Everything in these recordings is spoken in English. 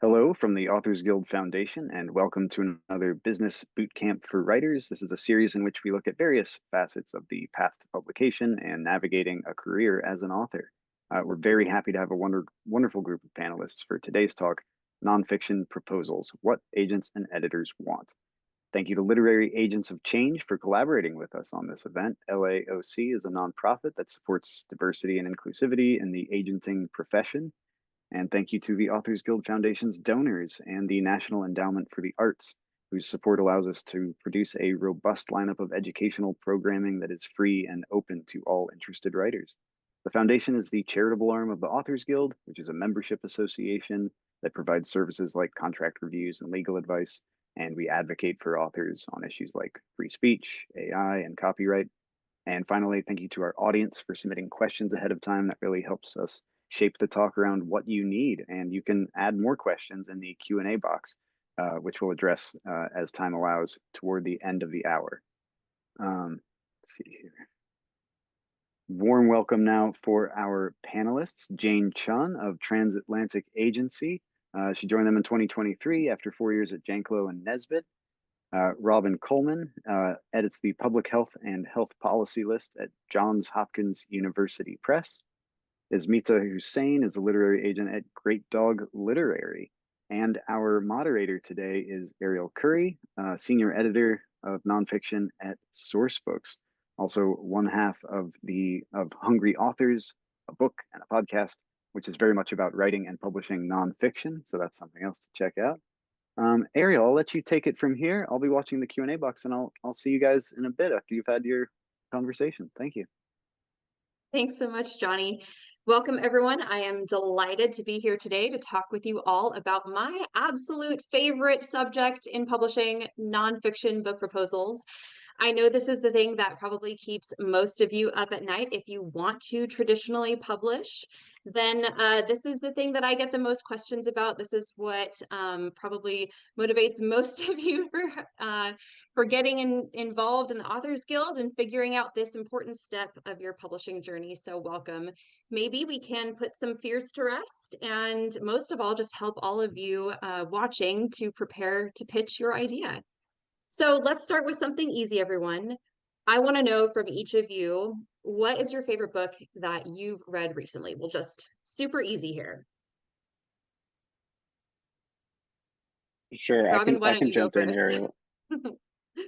Hello from the Authors Guild Foundation, and welcome to another Business Bootcamp for Writers. This is a series in which we look at various facets of the path to publication and navigating a career as an author. We're very happy to have a wonderful group of panelists for today's talk, Nonfiction Proposals, What Agents and Editors Want. Thank you to Literary Agents of Change for collaborating with us on this event. LAOC is a nonprofit that supports diversity and inclusivity in the agenting profession. And thank you to the Authors Guild Foundation's donors and the National Endowment for the Arts, whose support allows us to produce a robust lineup of educational programming that is free and open to all interested writers. The foundation is the charitable arm of the Authors Guild, which is a membership association that provides services like contract reviews and legal advice. And we advocate for authors on issues like free speech, AI, and copyright. And finally, thank you to our audience for submitting questions ahead of time. That really helps us shape the talk around what you need. And you can add more questions in the Q&A box, which we'll address as time allows toward the end of the hour. Let's see here. Warm welcome now for our panelists, Jane Chun of Transatlantic Agency. She joined them in 2023 after 4 years at Janklow Nesbit. Robin Coleman edits the Public Health and Health Policy list at Johns Hopkins University Press. Ismita Hussain is a literary agent at Great Dog Literary. And our moderator today is Ariel Curry, senior editor of nonfiction at Sourcebooks, also one half of Hungry Authors, a book and a podcast, which is very much about writing and publishing nonfiction. So that's something else to check out. Ariel, I'll let you take it from here. I'll be watching the Q&A box, and I'll see you guys in a bit after you've had your conversation. Thank you. Thanks so much, Johnny. Welcome, everyone. I am delighted to be here today to talk with you all about my absolute favorite subject in publishing, nonfiction book proposals. I know this is the thing that probably keeps most of you up at night. If you want to traditionally publish, then this is the thing that I get the most questions about. This is what probably motivates most of you for getting involved in the Authors Guild and figuring out this important step of your publishing journey. So welcome. Maybe we can put some fears to rest, and most of all, just help all of you watching to prepare to pitch your idea. So let's start with something easy, everyone. I want to know from each of you, what is your favorite book that you've read recently? We'll just super easy here. Sure, Robin, why I don't can you go jump in first? here.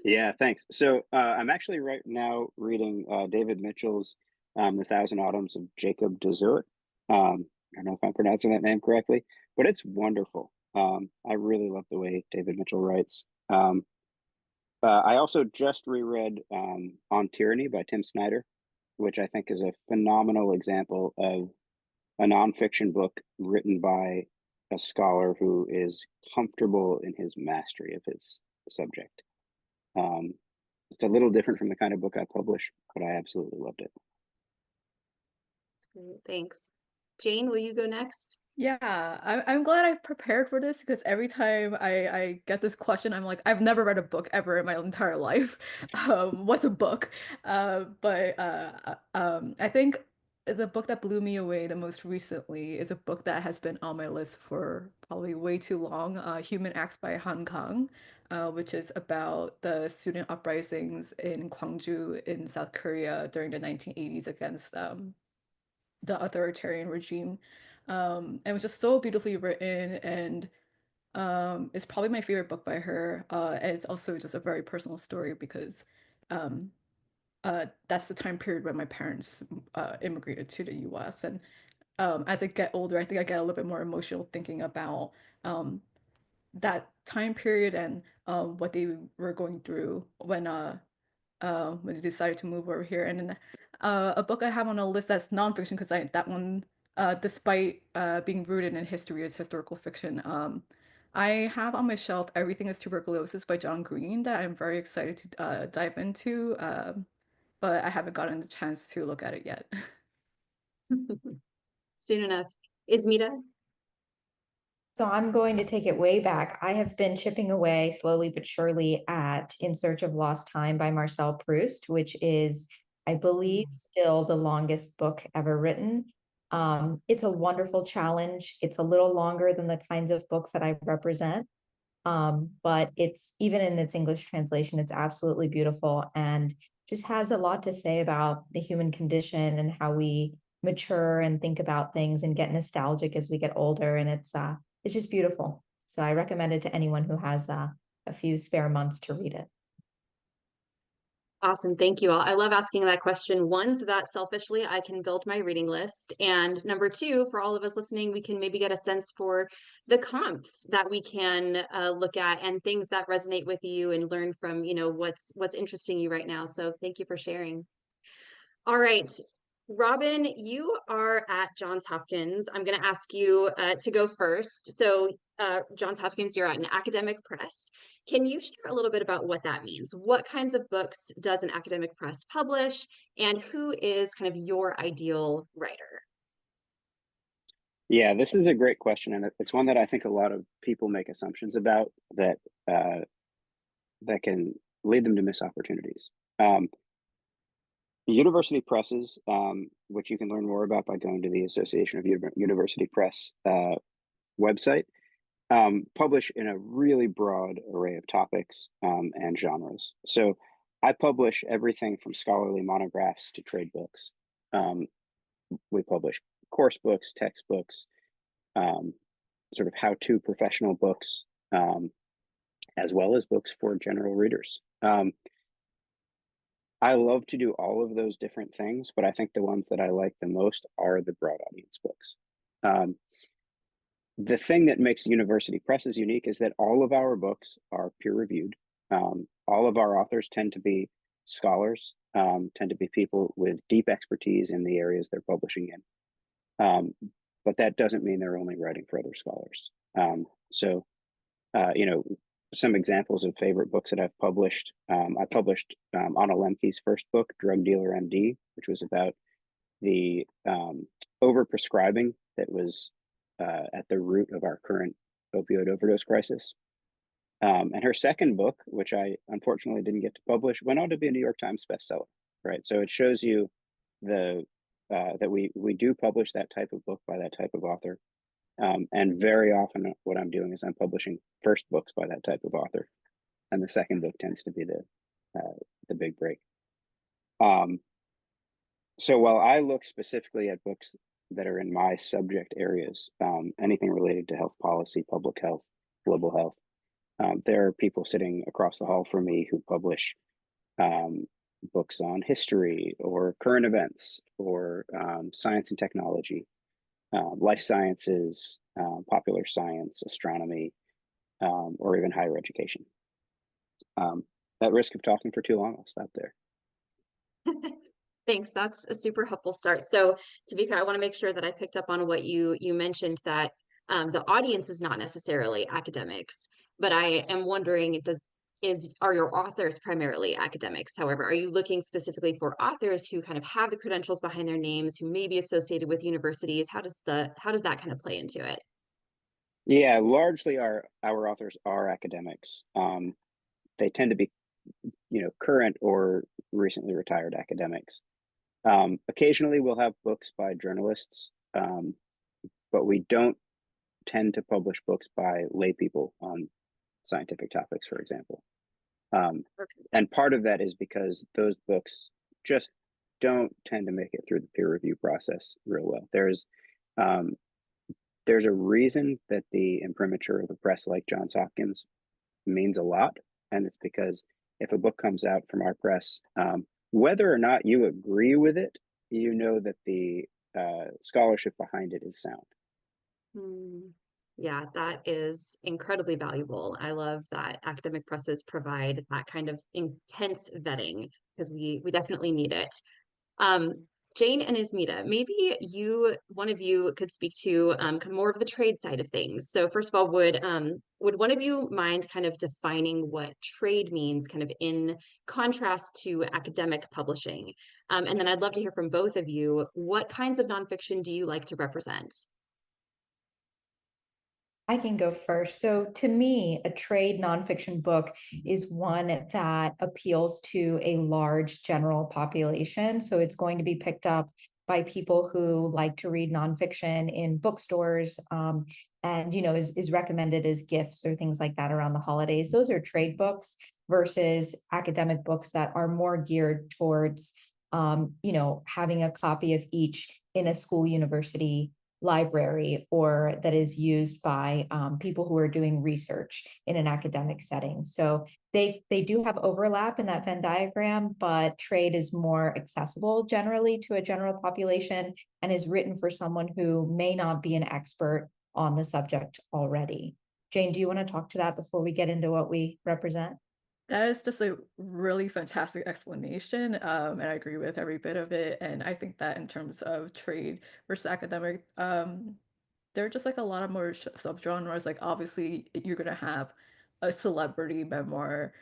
Yeah, thanks. So I'm actually right now reading David Mitchell's The Thousand Autumns of Jacob de Zoet. I don't know if I'm pronouncing that name correctly, but it's wonderful. I really love the way David Mitchell writes. I also just reread On Tyranny by Tim Snyder, which I think is a phenomenal example of a nonfiction book written by a scholar who is comfortable in his mastery of his subject. It's a little different from the kind of book I publish, but I absolutely loved it. Great, thanks. Jane, will you go next? Yeah, I'm glad I prepared for this because every time I get this question, I'm like, I've never read a book ever in my entire life. What's a book? I think the book that blew me away the most recently is a book that has been on my list for probably way too long, Human Acts by Han Kang, which is about the student uprisings in Gwangju in South Korea during the 1980s against the authoritarian regime. It was just so beautifully written, and it's probably my favorite book by her. And it's also just a very personal story because that's the time period when my parents immigrated to the US. And as I get older, I think I get a little bit more emotional thinking about that time period and what they were going through when they decided to move over here. And then a book I have on a list that's nonfiction because that one, despite being rooted in history, is historical fiction. I have on my shelf Everything is Tuberculosis by John Green that I'm very excited to dive into, but I haven't gotten the chance to look at it yet. Soon enough. Ismita? So I'm going to take it way back. I have been chipping away slowly but surely at In Search of Lost Time by Marcel Proust, which is, I believe, still the longest book ever written. It's a wonderful challenge. It's a little longer than the kinds of books that I represent. But it's, even in its English translation, it's absolutely beautiful and just has a lot to say about the human condition and how we mature and think about things and get nostalgic as we get older. And it's just beautiful. So I recommend it to anyone who has a few spare months to read it. Awesome. Thank you all. I love asking that question. One, so that selfishly I can build my reading list. And number two, for all of us listening, we can maybe get a sense for the comps that we can look at and things that resonate with you and learn from, what's interesting you right now. So thank you for sharing. All right. Robin, you are at Johns Hopkins. I'm going to ask you to go first. So Johns Hopkins, you're at an academic press. Can you share a little bit about what that means? What kinds of books does an academic press publish, and who is kind of your ideal writer? Yeah, this is a great question, and it's one that I think a lot of people make assumptions about that that can lead them to miss opportunities. University presses, which you can learn more about by going to the Association of University Press website, publish in a really broad array of topics and genres. So I publish everything from scholarly monographs to trade books. We publish course books, textbooks, sort of how-to professional books, as well as books for general readers. I love to do all of those different things, but I think the ones that I like the most are the broad audience books. The thing that makes university presses unique is that all of our books are peer-reviewed. All of our authors tend to be scholars, tend to be people with deep expertise in the areas they're publishing in. But that doesn't mean they're only writing for other scholars. Some examples of favorite books that I've published. I published Anna Lemke's first book, Drug Dealer MD, which was about the overprescribing that was at the root of our current opioid overdose crisis. And her second book, which I unfortunately didn't get to publish, went on to be a New York Times bestseller, right? So it shows you that we do publish that type of book by that type of author. And very often what I'm doing is I'm publishing first books by that type of author, and the second book tends to be the big break. So while I look specifically at books that are in my subject areas, anything related to health policy, public health, global health, there are people sitting across the hall from me who publish books on history or current events or science and technology, life sciences, popular science, astronomy, or even higher education. At risk of talking for too long, I'll stop there. Thanks. That's a super helpful start. So to be clear, I want to make sure that I picked up on what you mentioned, that the audience is not necessarily academics, but I am wondering, are your authors primarily academics? However, are you looking specifically for authors who kind of have the credentials behind their names, who may be associated with universities? How does that kind of play into it? Yeah, largely our authors are academics. They tend to be, current or recently retired academics. Occasionally we'll have books by journalists, but we don't tend to publish books by lay people on scientific topics, for example. And part of that is because those books just don't tend to make it through the peer review process real well. There's a reason that the imprimatur of a press like Johns Hopkins means a lot, and it's because if a book comes out from our press, whether or not you agree with it, you know that the scholarship behind it is sound. Yeah, that is incredibly valuable. I love that academic presses provide that kind of intense vetting, because we definitely need it. Jane and Ismita, maybe one of you could speak to kind of more of the trade side of things. So first of all, would one of you mind kind of defining what trade means, kind of in contrast to academic publishing? And then I'd love to hear from both of you, what kinds of nonfiction do you like to represent? I can go first. So to me, a trade nonfiction book is one that appeals to a large general population. So it's going to be picked up by people who like to read nonfiction in bookstores, and is recommended as gifts or things like that around the holidays. Those are trade books versus academic books that are more geared towards having a copy of each in a school university library, or that is used by people who are doing research in an academic setting. So they do have overlap in that Venn diagram, but trade is more accessible generally to a general population and is written for someone who may not be an expert on the subject already. Jane, do you want to talk to that before we get into what we represent? That is just a really fantastic explanation, and I agree with every bit of it. And I think that in terms of trade versus academic, there are just like a lot of more subgenres. Like obviously, you're gonna have a celebrity memoir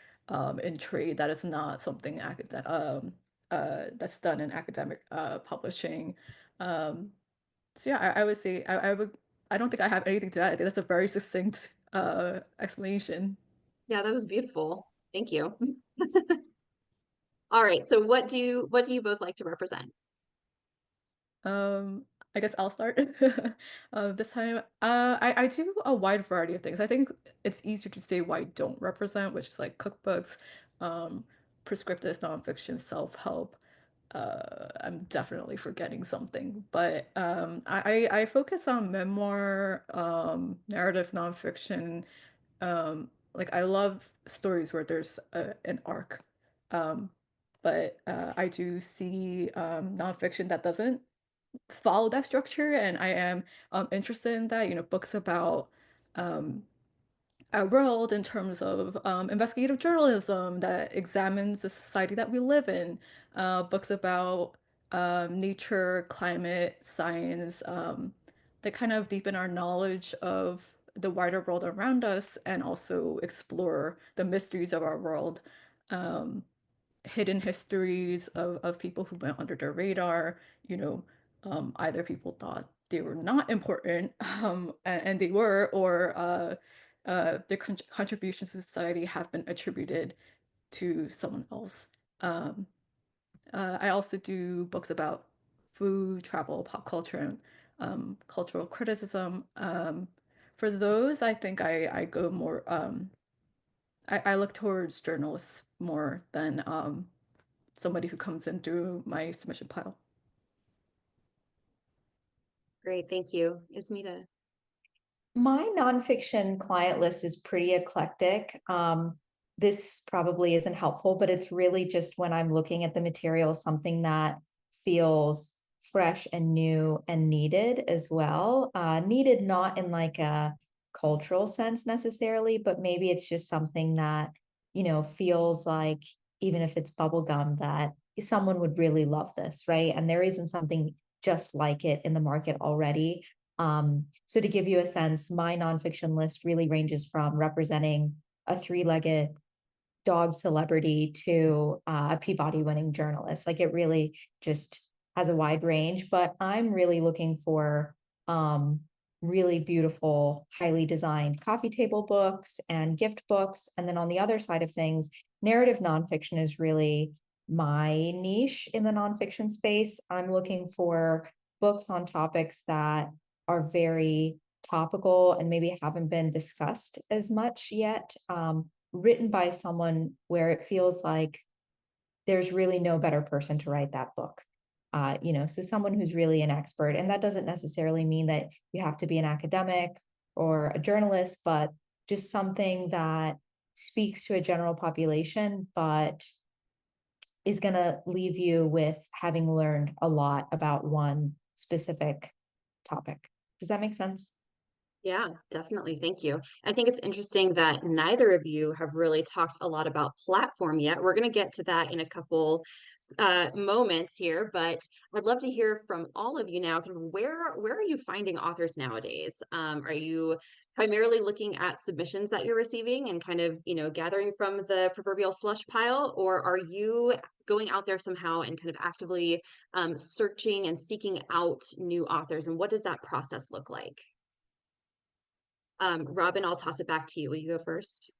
in trade that is not something academic that's done in academic publishing. Um, so yeah, I would say I would. I don't think I have anything to add. I think that's a very succinct explanation. Yeah, that was beautiful. Thank you. All right, so what do you both like to represent? Um, I guess I'll start. This time, I do a wide variety of things. I think it's easier to say what I don't represent, which is like cookbooks, um, prescriptive nonfiction, self-help. I'm definitely forgetting something, but I focus on memoir, narrative nonfiction. Like I love stories where there's an arc. Um, but I do see nonfiction that doesn't follow that structure, and I am interested in that, books about um, our world in terms of investigative journalism that examines the society that we live in, books about nature, climate, science, that kind of deepen our knowledge of the wider world around us and also explore the mysteries of our world. Um, Hidden histories of people who went under the radar, you know, either people thought they were not important, and they were, or their contributions to society have been attributed to someone else. Um, I also do books about food, travel, pop culture, and cultural criticism. For those, I think I go more, I look towards journalists more than somebody who comes in through my submission pile. Great, thank you. Ismita. My nonfiction client list is pretty eclectic. This probably isn't helpful, but it's really just when I'm looking at the material, something that feels fresh and new and needed as well. Needed not in like a cultural sense necessarily, but maybe it's just something that, feels like, even if it's bubblegum, that someone would really love this, right? And there isn't something just like it in the market already. So to give you a sense, my nonfiction list really ranges from representing a three-legged dog celebrity to a Peabody winning journalist. Like it really just has a wide range, but I'm really looking for really beautiful, highly designed coffee table books and gift books. And then on the other side of things, narrative nonfiction is really my niche in the nonfiction space. I'm looking for books on topics that are very topical and maybe haven't been discussed as much yet, written by someone where it feels like there's really no better person to write that book. So someone who's really an expert, and that doesn't necessarily mean that you have to be an academic or a journalist, but just something that speaks to a general population, but is going to leave you with having learned a lot about one specific topic. Does that make sense? Yeah, definitely. Thank you. I think it's interesting that neither of you have really talked a lot about platform yet. We're going to get to that in a couple moments here, but I'd love to hear from all of you now. Kind of where are you finding authors nowadays? Are you primarily looking at submissions that you're receiving and kind of, gathering from the proverbial slush pile, or are you going out there somehow and kind of actively searching and seeking out new authors? And what does that process look like? Robin, I'll toss it back to you. Will you go first?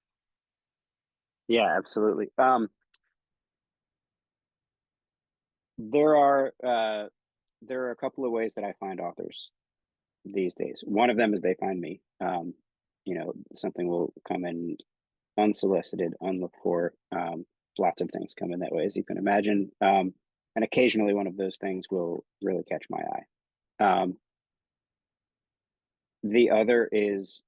Yeah, absolutely. There are there are a couple of ways that I find authors these days. One of them is they find me. You know, something will come in unsolicited, unlooked for. Lots of things come in that way, as you can imagine. And occasionally one of those things will really catch my eye. The other is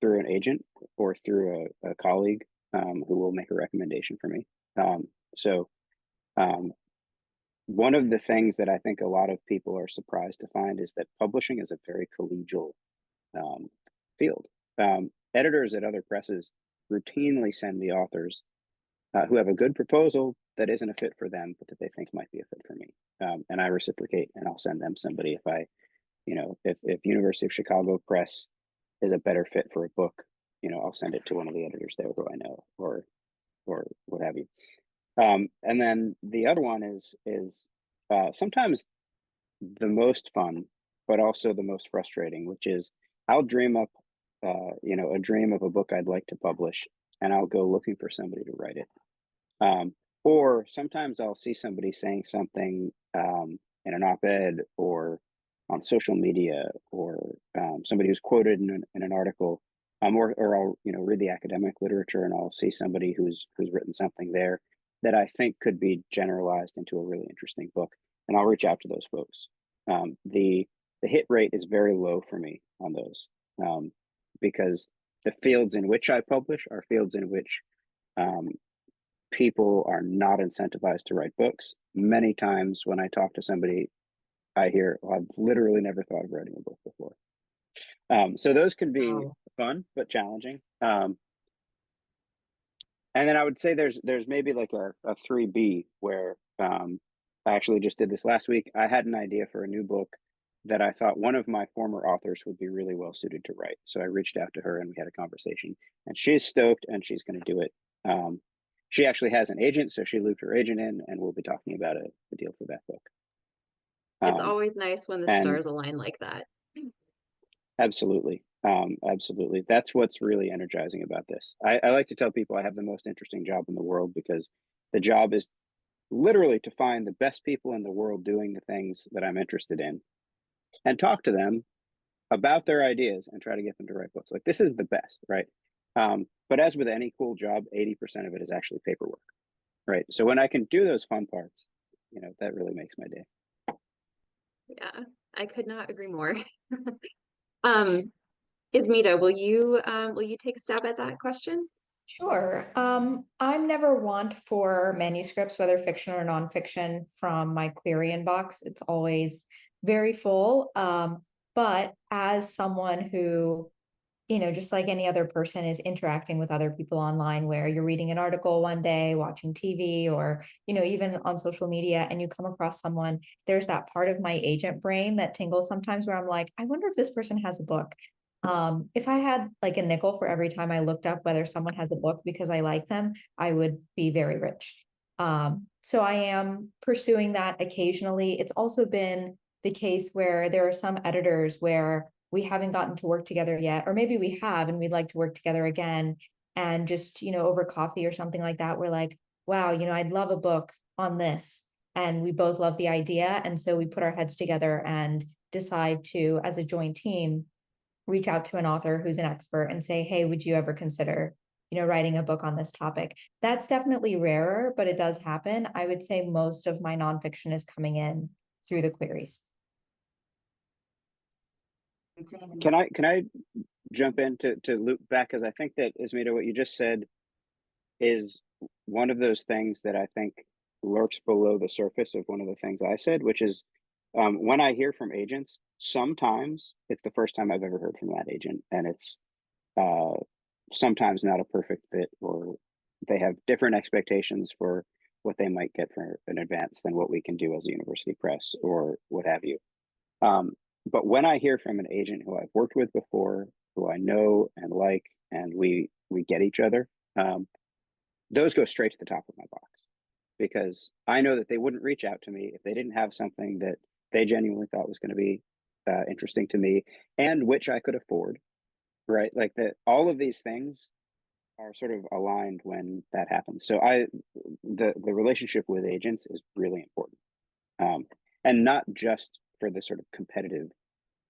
through an agent or through a colleague who will make a recommendation for me. So one of the things that I think a lot of people are surprised to find is that publishing is a very collegial field. Editors at other presses routinely send me authors who have a good proposal that isn't a fit for them, but that they think might be a fit for me. And I reciprocate, and I'll send them somebody if I, you know, if University of Chicago Press is a better fit for a book, you know, I'll send it to one of the editors there who I know, or what have you. And then the other one is sometimes the most fun, but also the most frustrating, which is I'll dream up, you know, a dream of a book I'd like to publish, and I'll go looking for somebody to write it. Or sometimes I'll see somebody saying something in an op-ed or on social media, or somebody who's quoted in an article, or I'll, you know, read the academic literature and I'll see somebody who's written something there that I think could be generalized into a really interesting book, and I'll reach out to those folks. The hit rate is very low for me on those, because the fields in which I publish are fields in which people are not incentivized to write books. Many times when I talk to somebody, I hear, well, I've literally never thought of writing a book before. So those can be fun, but challenging. And then I would say there's maybe like a 3B where I actually just did this last week. I had an idea for a new book that I thought one of my former authors would be really well suited to write. So I reached out to her and we had a conversation, and she's stoked and she's going to do it. She actually has an agent, so she looped her agent in, and we'll be talking about a deal for that book. It's always nice when the stars align like that. Absolutely. Absolutely. That's what's really energizing about this. I like to tell people I have the most interesting job in the world, because the job is literally to find the best people in the world doing the things that I'm interested in and talk to them about their ideas and try to get them to write books. Like, this is the best, right? But as with any cool job, 80% of it is actually paperwork, right? So when I can do those fun parts, you know, that really makes my day. Yeah, I could not agree more. Ismita, will you take a stab at that question? Sure. I'm never want for manuscripts, whether fiction or nonfiction, from my query inbox. It's always very full. But as someone who, you know, just like any other person, is interacting with other people online, where you're reading an article one day, watching TV, or, you know, even on social media, and you come across someone, there's that part of my agent brain that tingles sometimes where I'm like, I wonder if this person has a book. If I had like a nickel for every time I looked up whether someone has a book because I like them, I would be very rich. So I am pursuing that occasionally. It's also been the case where there are some editors where we haven't gotten to work together yet, or maybe we have and we'd like to work together again, and just, you know, over coffee or something like that, we're like, wow, you know, I'd love a book on this, and we both love the idea, and so we put our heads together and decide to, as a joint team, reach out to an author who's an expert and say, hey, would you ever consider, you know, writing a book on this topic? That's definitely rarer, but it does happen. I would say most of my nonfiction is coming in through the queries. Can I jump in to loop back? Because I think that, Ismita, what you just said is one of those things that I think lurks below the surface of one of the things I said, which is when I hear from agents, sometimes it's the first time I've ever heard from that agent, and it's sometimes not a perfect fit, or they have different expectations for what they might get for an advance than what we can do as a university press or what have you. But when I hear from an agent who I've worked with before, who I know and like, and we get each other, those go straight to the top of my box, because I know that they wouldn't reach out to me if they didn't have something that they genuinely thought was going to be interesting to me and which I could afford, right? Like that, all of these things are sort of aligned when that happens. So the relationship with agents is really important. and not just for the sort of competitive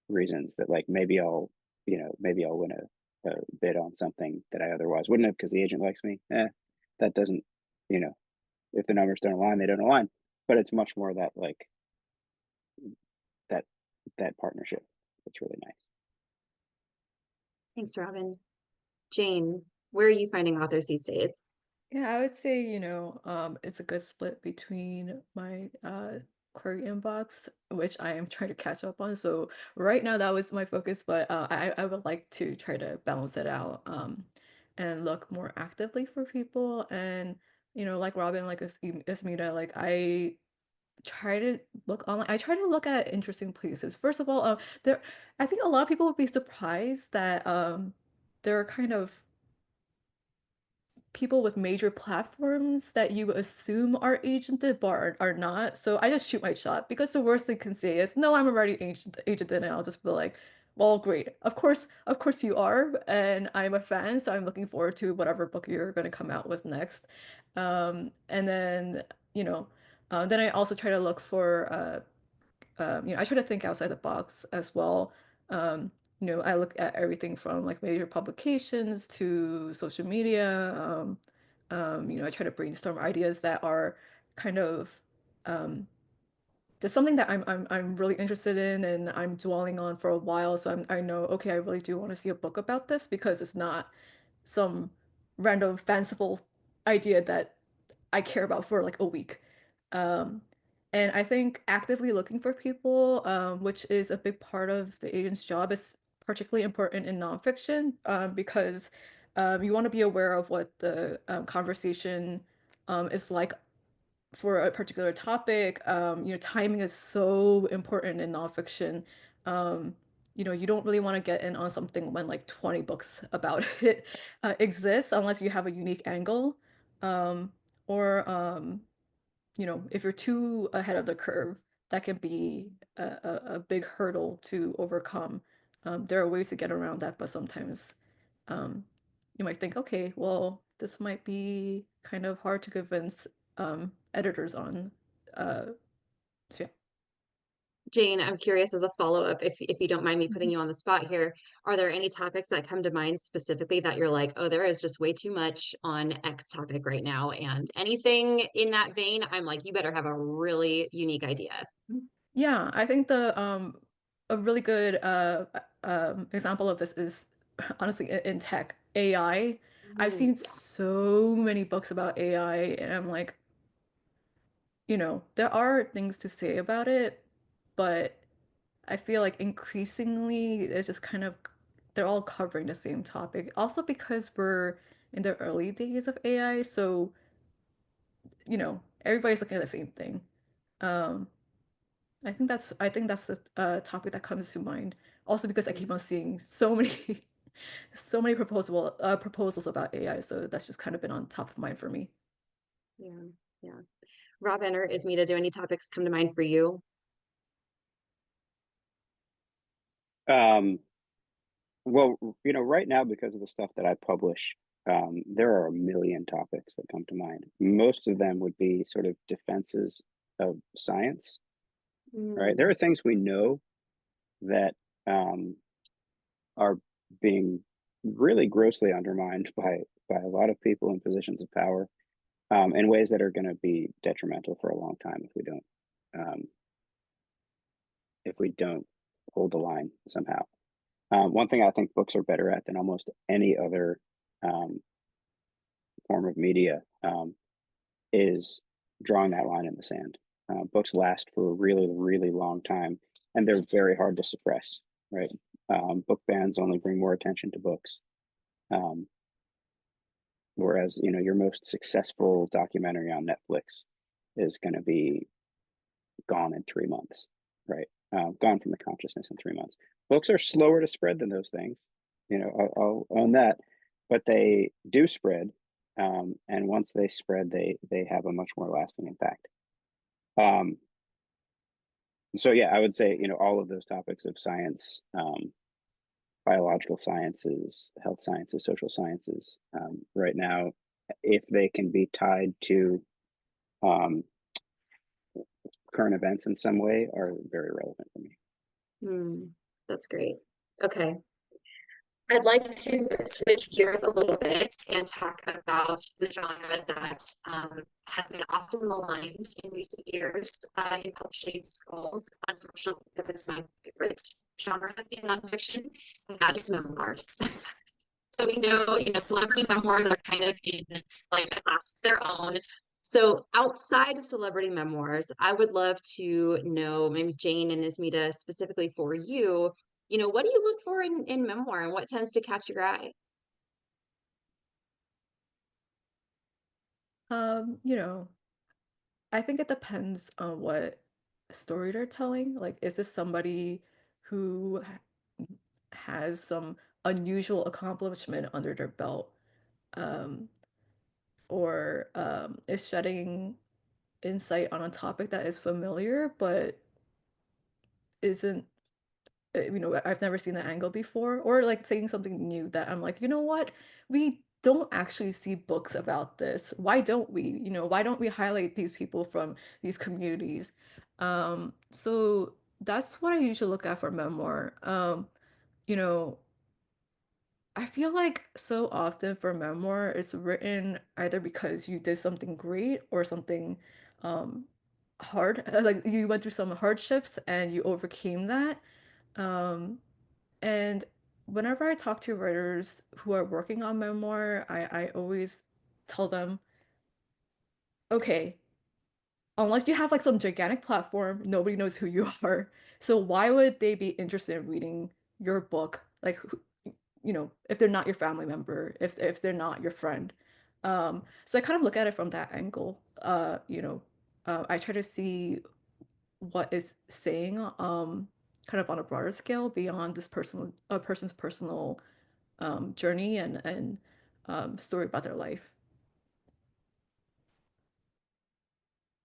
reasons that like maybe I'll win a bid on something that I otherwise wouldn't have because the agent likes me. That doesn't, if the numbers don't align, they don't align. But it's much more that like that partnership. It's really nice. Thanks, Robin. Jane, where are you finding authors these days? Yeah, I would say, it's a good split between my query inbox, which I am trying to catch up on. So right now that was my focus, but I would like to try to balance it out and look more actively for people. And, like Robin, like Esmita, like I try to look online. I try to look at interesting places. First of all, I think a lot of people would be surprised that there are kind of people with major platforms that you assume are agented but are not. So I just shoot my shot because the worst they can say is, no, I'm already agented, and I'll just be like, well, great. Of course you are, and I'm a fan, so I'm looking forward to whatever book you're going to come out with next. And then, then I also try to look for I try to think outside the box as well. I look at everything from like major publications to social media. I try to brainstorm ideas that are kind of um, there's something that I'm really interested in and I'm dwelling on for a while. So I know, okay, I really do want to see a book about this because it's not some random fanciful idea that I care about for like a week. Um, and I think actively looking for people, which is a big part of the agent's job, is particularly important in nonfiction because you want to be aware of what the conversation is like for a particular topic. Timing is so important in nonfiction. Um, you don't really want to get in on something when like 20 books about it exist unless you have a unique angle. Um, or if you're too ahead of the curve, that can be a big hurdle to overcome. There are ways to get around that, but sometimes um, you might think, okay, well, this might be kind of hard to convince editors on. So yeah. Jane, I'm curious as a follow-up, if you don't mind me putting you on the spot here, are there any topics that come to mind specifically that you're like, oh, there is just way too much on X topic right now, and anything in that vein, I'm like, you better have a really unique idea. Yeah, I think the a really good example of this is honestly in tech, AI. I've Ooh, seen so many books about AI, and I'm like, there are things to say about it, but I feel like increasingly it's just kind of they're all covering the same topic. Also because we're in the early days of AI, so everybody's looking at the same thing. Um, I think that's the topic that comes to mind. Also because I keep on seeing so many so many proposals about AI, so that's just kind of been on top of mind for me. yeah, yeah. Robin or Ismita, do any topics come to mind for you? Well, right now, because of the stuff that I publish, there are a million topics that come to mind. Most of them would be sort of defenses of science, right? There are things we know that are being really grossly undermined by a lot of people in positions of power, in ways that are going to be detrimental for a long time if we don't hold the line somehow. One thing I think books are better at than almost any other form of media is drawing that line in the sand. Books last for a really, really long time, and they're very hard to suppress, right? Book bans only bring more attention to books. Whereas, your most successful documentary on Netflix is going to be gone in 3 months, right? Gone from the consciousness in 3 months. Books are slower to spread than those things. I'll own that, but they do spread. And once they spread, they have a much more lasting impact. So yeah, I would say, all of those topics of science, biological sciences, health sciences, social sciences, right now, if they can be tied to current events in some way are very relevant for me. That's great. Okay. I'd like to switch gears a little bit and talk about the genre that has been often maligned in recent years in publishing schools, unfortunately, because it's my favorite genre in nonfiction, and that is memoirs. So we know, celebrity memoirs are kind of in like a class of their own. So outside of celebrity memoirs, I would love to know, maybe Jane and Ismita, specifically for you, what do you look for in memoir and what tends to catch your eye? I think it depends on what story they're telling. Like, is this somebody who has some unusual accomplishment under their belt? Um, or is shedding insight on a topic that is familiar but isn't, I've never seen the angle before, or like saying something new that I'm like, you know what, we don't actually see books about this. Why don't we? Why don't we highlight these people from these communities? So that's what I usually look at for memoir. You know, I feel like so often for memoir, it's written either because you did something great or something um hard, like you went through some hardships and you overcame that. Um, and whenever I talk to writers who are working on memoir, I always tell them, okay, unless you have like some gigantic platform, nobody knows who you are. So why would they be interested in reading your book? Like, if they're not your family member, if they're not your friend. So I kind of look at it from that angle. I try to see what is saying, kind of on a broader scale beyond this person's personal journey and story about their life.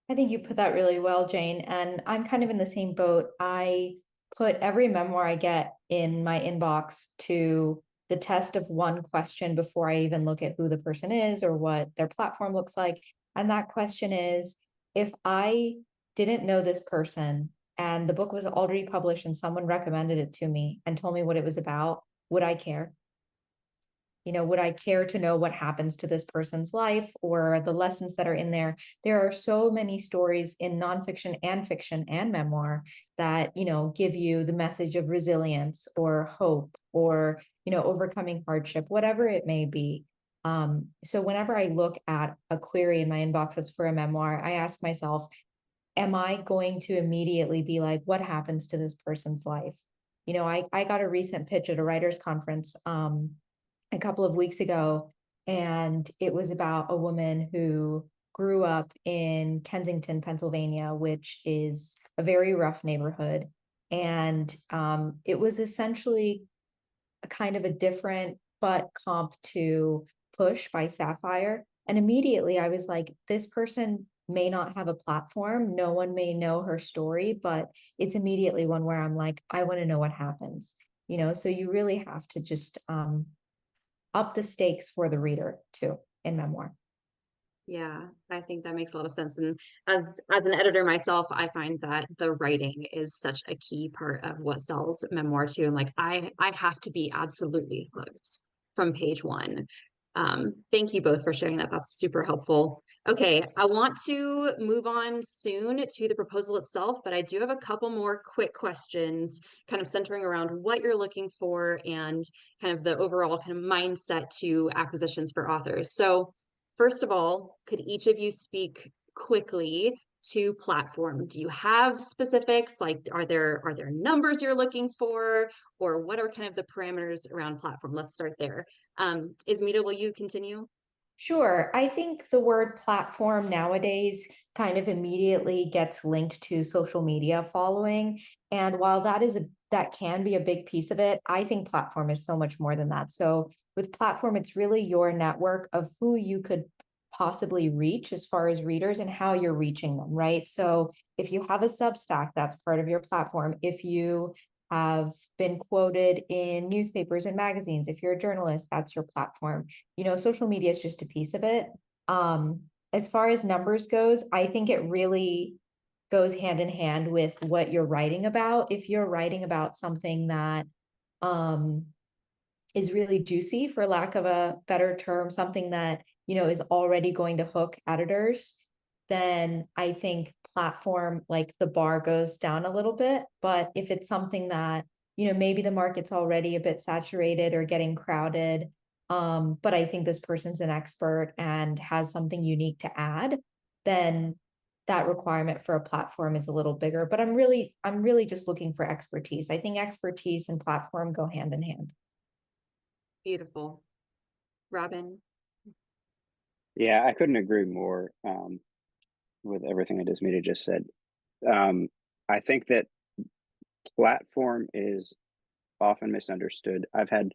I think you put that really well, Jane. And I'm kind of in the same boat. I put every memoir I get in my inbox to the test of one question before I even look at who the person is or what their platform looks like. And that question is, if I didn't know this person and the book was already published and someone recommended it to me and told me what it was about, would I care? Would I care to know what happens to this person's life or the lessons that are in there? There are so many stories in nonfiction and fiction and memoir that, give you the message of resilience or hope or, overcoming hardship, whatever it may be. So whenever I look at a query in my inbox that's for a memoir, I ask myself, am I going to immediately be like, what happens to this person's life? I got a recent pitch at a writers conference a couple of weeks ago, and it was about a woman who grew up in Kensington, Pennsylvania, which is a very rough neighborhood. And it was essentially a kind of a different but comp to Push by Sapphire. And immediately I was like, this person may not have a platform. No one may know her story, but it's immediately one where I'm like, I want to know what happens. So you really have to just up the stakes for the reader too in memoir. Yeah, I think that makes a lot of sense. And as an editor myself, I find that the writing is such a key part of what sells memoir too. And like I have to be absolutely hooked from page one. Thank you both for sharing that. That's super helpful. Okay, I want to move on soon to the proposal itself, but I do have a couple more quick questions kind of centering around what you're looking for and kind of the overall kind of mindset to acquisitions for authors. So first of all, could each of you speak quickly to platform? Do you have specifics? Like, are there numbers you're looking for, or what are kind of the parameters around platform? Let's start there. Ismita, will you continue? Sure. I think the word platform nowadays kind of immediately gets linked to social media following. And while that can be a big piece of it, I think platform is so much more than that. So with platform, it's really your network of who you could possibly reach as far as readers and how you're reaching them, right? So if you have a Substack, that's part of your platform. If you have been quoted in newspapers and magazines, if you're a journalist, that's your platform. Social media is just a piece of it. As far as numbers goes, I think it really goes hand in hand with what you're writing about. If you're writing about something that is really juicy, for lack of a better term, something that, you know, is already going to hook editors, then I think platform, like the bar goes down a little bit. But if it's something that, you know, maybe the market's already a bit saturated or getting crowded, but I think this person's an expert and has something unique to add, then that requirement for a platform is a little bigger. But I'm really just looking for expertise. I think expertise and platform go hand in hand. Beautiful. Robin? Yeah, I couldn't agree more with everything that Desmita just said. I think that platform is often misunderstood. I've had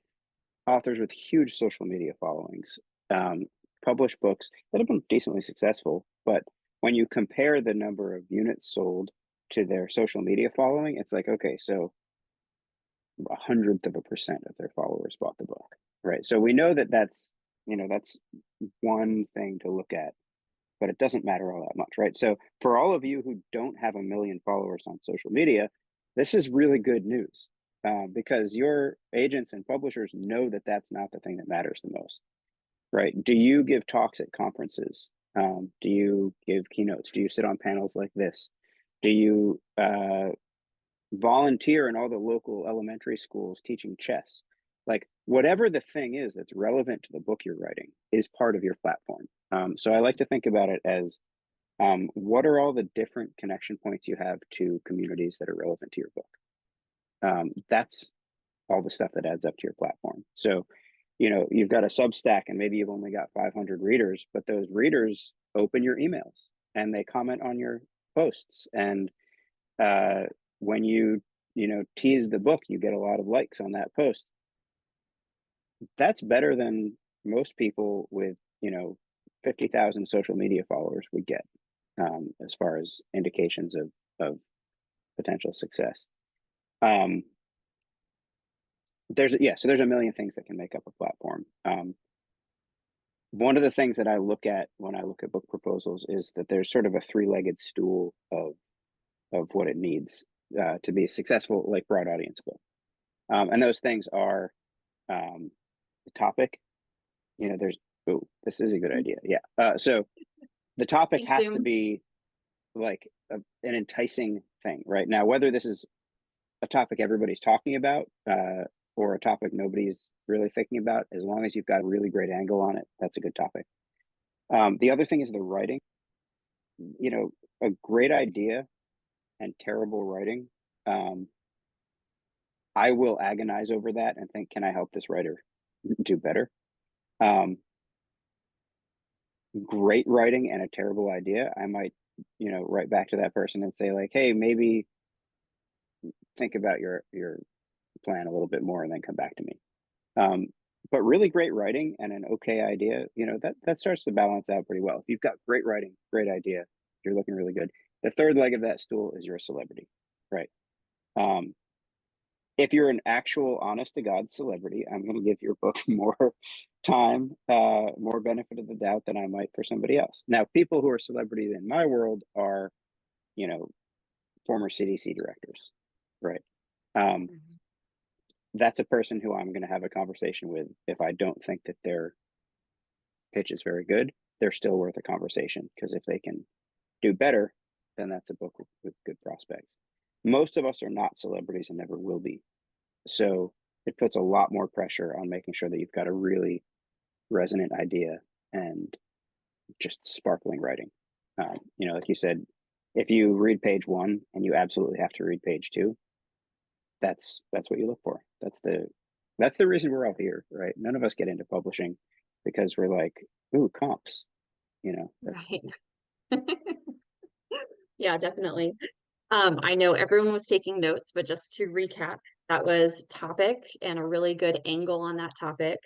authors with huge social media followings publish books that have been decently successful, but when you compare the number of units sold to their social media following, it's like, okay, so 1/100% of their followers bought the book, right? So we know that that's, you know, that's one thing to look at, but it doesn't matter all that much, right? So for all of you who don't have 1 million followers on social media, this is really good news because your agents and publishers know that that's not the thing that matters the most, right? Do you give talks at conferences? Do you give keynotes? Do you sit on panels like this? Do you volunteer in all the local elementary schools teaching chess? Like whatever the thing is that's relevant to the book you're writing is part of your platform. So I like to think about it as what are all the different connection points you have to communities that are relevant to your book? That's all the stuff that adds up to your platform. So, you know, you've got a Substack and maybe you've only got 500 readers, but those readers open your emails and they comment on your posts. And when you know, tease the book, you get a lot of likes on that post. That's better than most people with, you know, 50,000 social media followers would get as far as indications of potential success. There's 1 million things that can make up a platform. One of the things that I look at when I look at book proposals is that there's sort of a three-legged stool of what it needs to be a successful, like, broad audience book. And those things are the topic. You know, this is a good idea. Yeah. So the topic Thanks, has to be like an enticing thing, right? Now, whether this is a topic everybody's talking about or a topic nobody's really thinking about, as long as you've got a really great angle on it, that's a good topic. The other thing is the writing. You know, a great idea and terrible writing. I will agonize over that and think, can I help this writer do better? Great writing and a terrible idea, I might, you know, write back to that person and say, like, hey, maybe think about your plan a little bit more and then come back to me. But really great writing and an okay idea, you know, that starts to balance out pretty well. If you've got great writing, great idea, you're looking really good. The third leg of that stool is you're a celebrity, right? If you're an actual honest to God celebrity, I'm going to give your book more time, more benefit of the doubt than I might for somebody else. Now, people who are celebrities in my world are, you know, former CDC directors, right? That's a person who I'm going to have a conversation with. If I don't think that their pitch is very good, they're still worth a conversation, because if they can do better, then that's a book with good prospects. Most of us are not celebrities and never will be. So it puts a lot more pressure on making sure that you've got a really resonant idea and just sparkling writing. You know, like you said, if you read page 1 and you absolutely have to read page 2, that's what you look for. That's the reason we're all here, right? None of us get into publishing because we're like, ooh, comps, you know. Right. Yeah, definitely. I know everyone was taking notes, but just to recap, that was topic and a really good angle on that topic,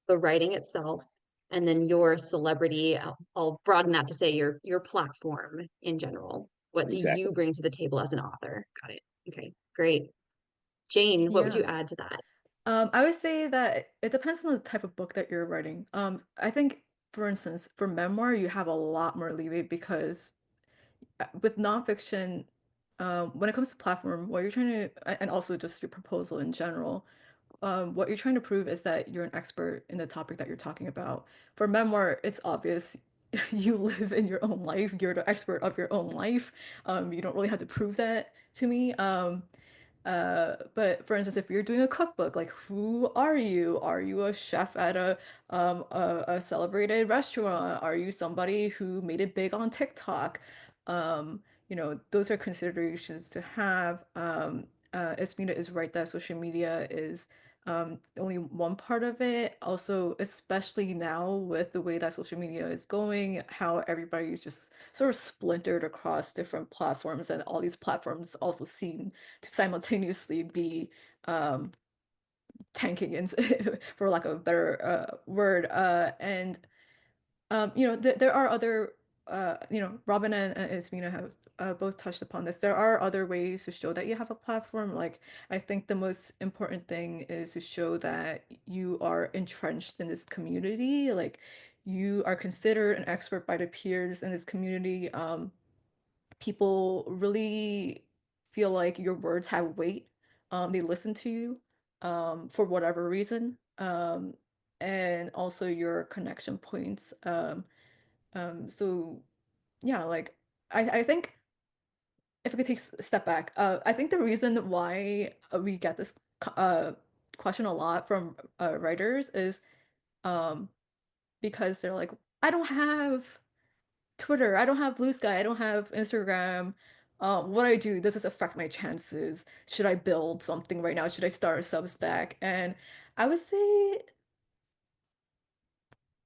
the writing itself, and then your celebrity. I'll broaden that to say your platform in general. What do Exactly. you bring to the table as an author? Got it. Okay, great. Jane, what would you Yeah. add to that? I would say that it depends on the type of book that you're writing. I think, for instance, for memoir, you have a lot more leeway because with nonfiction, when it comes to platform, what you're trying to, and also just your proposal in general, what you're trying to prove is that you're an expert in the topic that you're talking about. For memoir, it's obvious. You live in your own life. You're the expert of your own life. You don't really have to prove that to me. But for instance, if you're doing a cookbook, like who are you? Are you a chef at a celebrated restaurant? Are you somebody who made it big on TikTok? Those are considerations to have. Esmina is right that social media is only one part of it. Also, especially now with the way that social media is going, how everybody's just sort of splintered across different platforms, and all these platforms also seem to simultaneously be tanking, and for lack of a better word. And there are other, Robin and Ismina have both touched upon this. There are other ways to show that you have a platform. Like, I think the most important thing is to show that you are entrenched in this community. Like, you are considered an expert by the peers in this community. People really feel like your words have weight. They listen to you for whatever reason. And also your connection points. So yeah, like I think if I could take a step back, I think the reason why we get this question a lot from writers is um, because they're like, I don't have Twitter, I don't have Blue Sky, I don't have Instagram. What do I do? Does this affect my chances? Should I build something right now? Should I start a Substack? And I would say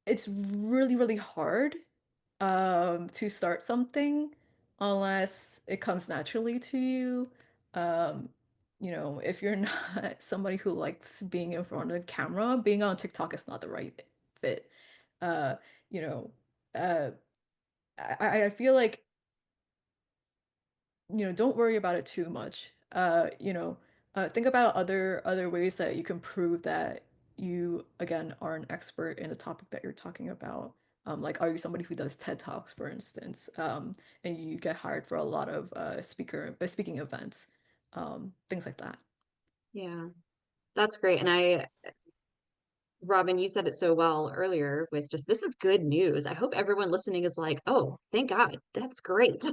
it's really, really hard to start something unless it comes naturally to you. Um, if you're not somebody who likes being in front of the camera, being on TikTok is not the right fit. Uh, you know, uh, I feel like, don't worry about it too much. Think about other ways that you can prove that you, again, are an expert in the topic that you're talking about. Like, are you somebody who does TED Talks, for instance, and you get hired for a lot of speaking events, things like that. Yeah, that's great. And Robin, you said it so well earlier with just this is good news. I hope everyone listening is like, oh, thank God, that's great.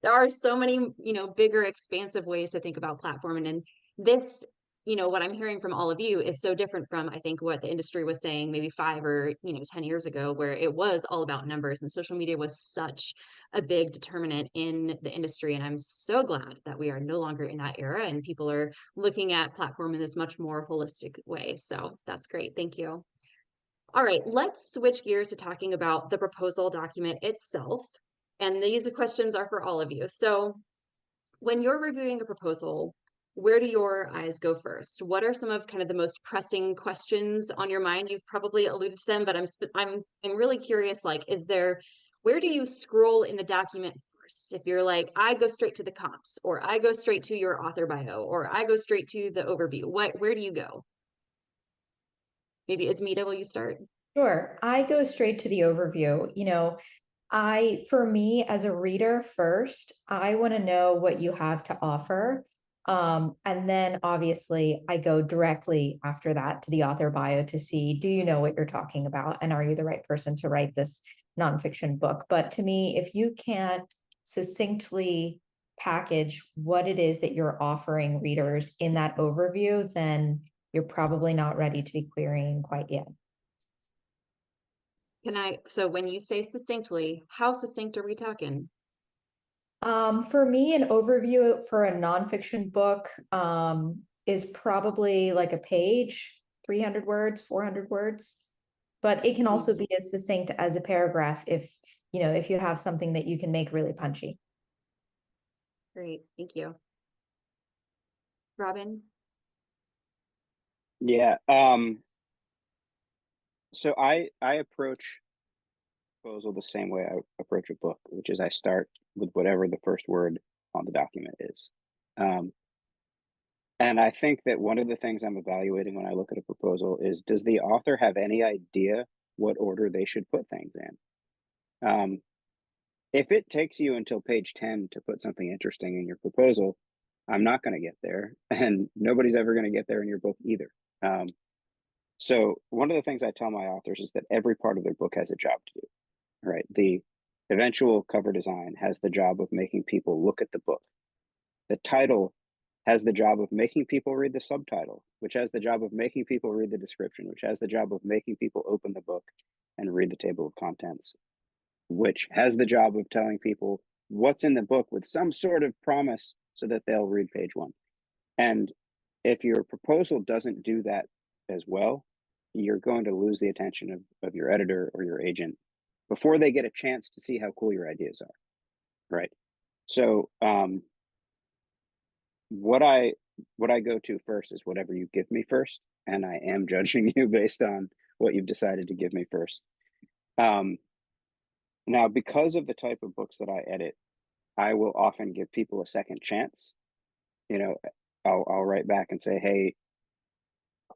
There are so many, bigger, expansive ways to think about platforming. And this, what I'm hearing from all of you is so different from, I think, what the industry was saying maybe 5 or, 10 years ago, where it was all about numbers and social media was such a big determinant in the industry. And I'm so glad that we are no longer in that era and people are looking at platform in this much more holistic way. So that's great. Thank you. All right, let's switch gears to talking about the proposal document itself. And these questions are for all of you. So when you're reviewing a proposal, where do your eyes go first? What are some of kind of the most pressing questions on your mind? You've probably alluded to them, but I'm really curious, like, where do you scroll in the document first? If you're like, I go straight to the comps, or I go straight to your author bio, or I go straight to the overview. Where do you go? Maybe Ismita, will you start? Sure. I go straight to the overview. For me as a reader first, I want to know what you have to offer. And then obviously I go directly after that to the author bio to see, do you know what you're talking about? And are you the right person to write this nonfiction book? But to me, if you can't succinctly package what it is that you're offering readers in that overview, then you're probably not ready to be querying quite yet. So when you say succinctly, how succinct are we talking? For me, an overview for a nonfiction book is probably like a page, 300 words, 400 words. But it can also be as succinct as a paragraph if you have something that you can make really punchy. Great, thank you. Robin? Yeah. So I approach proposal the same way I approach a book, which is I start with whatever the first word on the document is. And I think that one of the things I'm evaluating when I look at a proposal is, does the author have any idea what order they should put things in? if it takes you until page 10 to put something interesting in your proposal, I'm not going to get there, and nobody's ever going to get there in your book either. So one of the things I tell my authors is that every part of their book has a job to do, right? The eventual cover design has the job of making people look at the book. The title has the job of making people read the subtitle, which has the job of making people read the description, which has the job of making people open the book and read the table of contents, which has the job of telling people what's in the book with some sort of promise so that they'll read page 1. And if your proposal doesn't do that as well, you're going to lose the attention of your editor or your agent before they get a chance to see how cool your ideas are, right? So what I go to first is whatever you give me first, and I am judging you based on what you've decided to give me first. Now, because of the type of books that I edit, I will often give people a second chance. You know, I'll write back and say, hey,